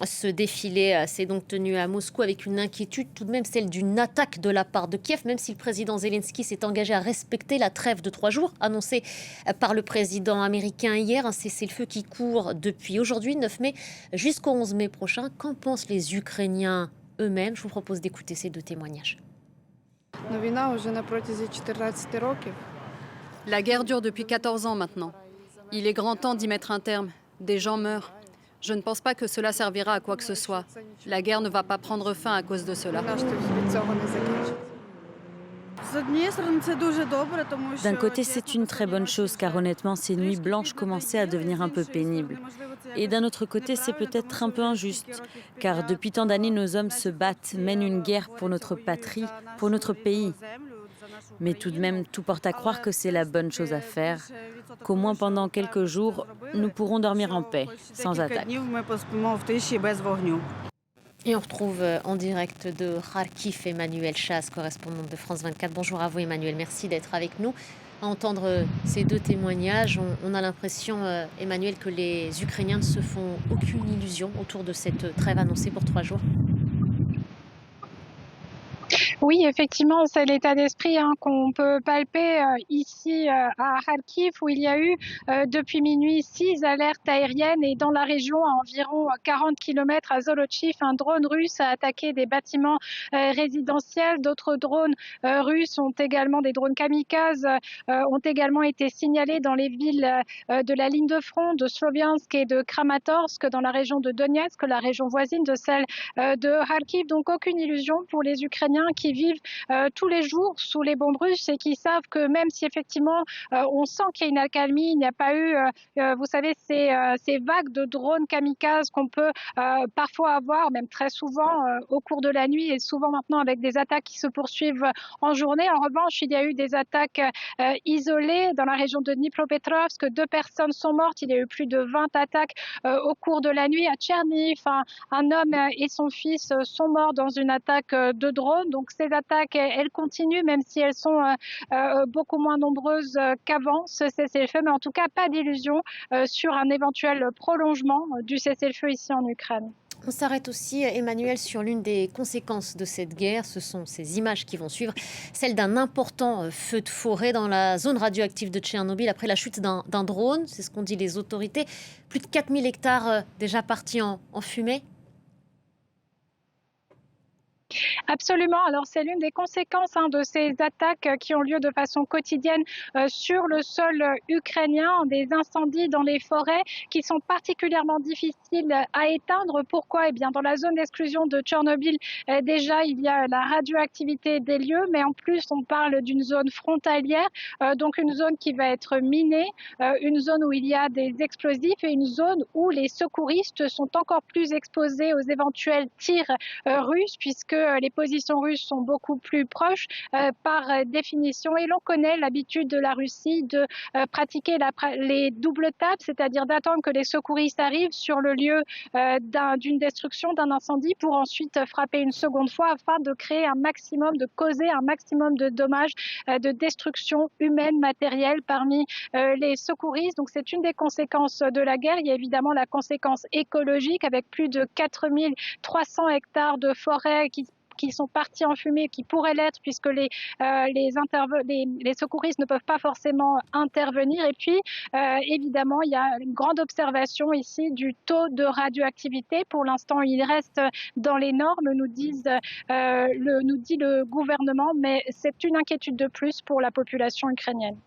Ce défilé s'est donc tenu à Moscou avec une inquiétude tout de même, celle d'une attaque de la part de Kiev, même si le président Zelensky s'est engagé à respecter la trêve de 3 jours, annoncée par le président américain hier. Un cessez-le-feu qui court depuis aujourd'hui, 9 mai, jusqu'au 11 mai prochain. Qu'en pensent les Ukrainiens eux-mêmes? Je vous propose d'écouter ces deux témoignages. La guerre dure depuis 14 ans maintenant. Il est grand temps d'y mettre un terme. Des gens meurent. Je ne pense pas que cela servira à quoi que ce soit. La guerre ne va pas prendre fin à cause de cela. D'un côté, c'est une très bonne chose car honnêtement, ces nuits blanches commençaient à devenir un peu pénibles. Et d'un autre côté, c'est peut-être un peu injuste car depuis tant d'années, nos hommes se battent, mènent une guerre pour notre patrie, pour notre pays. Mais tout de même, tout porte à croire que c'est la bonne chose à faire, qu'au moins pendant quelques jours, nous pourrons dormir en paix, sans attaque. Et on retrouve en direct de Kharkiv Emmanuel Chasse, correspondante de France 24. Bonjour à vous Emmanuel, merci d'être avec nous. À entendre ces deux témoignages, on a l'impression, Emmanuel, que les Ukrainiens ne se font aucune illusion autour de cette trêve annoncée pour 3 jours. Oui, effectivement, c'est l'état d'esprit qu'on peut palper ici à Kharkiv, où il y a eu depuis minuit 6 alertes aériennes, et dans la région, à environ 40 km à Zolochiv, un drone russe a attaqué des bâtiments résidentiels. D'autres drones russes ont également, des drones kamikazes, ont également été signalés dans les villes de la ligne de front de Sloviansk et de Kramatorsk, dans la région de Donetsk, la région voisine de celle de Kharkiv. Donc aucune illusion pour les Ukrainiens qui vivent tous les jours sous les bombes russes et qui savent que même si effectivement on sent qu'il y a une accalmie, il n'y a pas eu, vous savez, ces vagues de drones kamikazes qu'on peut parfois avoir, même très souvent au cours de la nuit, et souvent maintenant avec des attaques qui se poursuivent en journée. En revanche, il y a eu des attaques isolées dans la région de Dnipropetrovsk. 2 personnes sont mortes. Il y a eu plus de 20 attaques au cours de la nuit à Tcherniv. Un homme et son fils sont morts dans une attaque de drone. Donc ces attaques, elles continuent, même si elles sont beaucoup moins nombreuses qu'avant ce cessez-le-feu. Mais en tout cas, pas d'illusion sur un éventuel prolongement du cessez-le-feu ici en Ukraine. On s'arrête aussi, Emmanuel, sur l'une des conséquences de cette guerre. Ce sont ces images qui vont suivre, celle d'un important feu de forêt dans la zone radioactive de Tchernobyl après la chute d'un drone. C'est ce qu'ont dit les autorités. Plus de 4000 hectares déjà partis en fumée. Absolument. Alors, c'est l'une des conséquences de ces attaques qui ont lieu de façon quotidienne sur le sol ukrainien, des incendies dans les forêts qui sont particulièrement difficiles à éteindre. Pourquoi? Eh bien, dans la zone d'exclusion de Tchernobyl, déjà, il y a la radioactivité des lieux, mais en plus, on parle d'une zone frontalière, donc une zone qui va être minée, une zone où il y a des explosifs et une zone où les secouristes sont encore plus exposés aux éventuels tirs russes, puisque les positions russes sont beaucoup plus proches par définition, et l'on connaît l'habitude de la Russie de pratiquer les doubles tapes, c'est-à-dire d'attendre que les secouristes arrivent sur le lieu d'une destruction, d'un incendie, pour ensuite frapper une seconde fois afin de créer un maximum, de causer un maximum de dommages, de destruction humaine, matérielle parmi les secouristes. Donc c'est une des conséquences de la guerre. Il y a évidemment la conséquence écologique avec plus de 4300 hectares de forêt qui sont partis en fumée, qui pourraient l'être puisque les secouristes ne peuvent pas forcément intervenir. Et puis, évidemment, il y a une grande observation ici du taux de radioactivité. Pour l'instant, il reste dans les normes, nous dit le gouvernement, mais c'est une inquiétude de plus pour la population ukrainienne.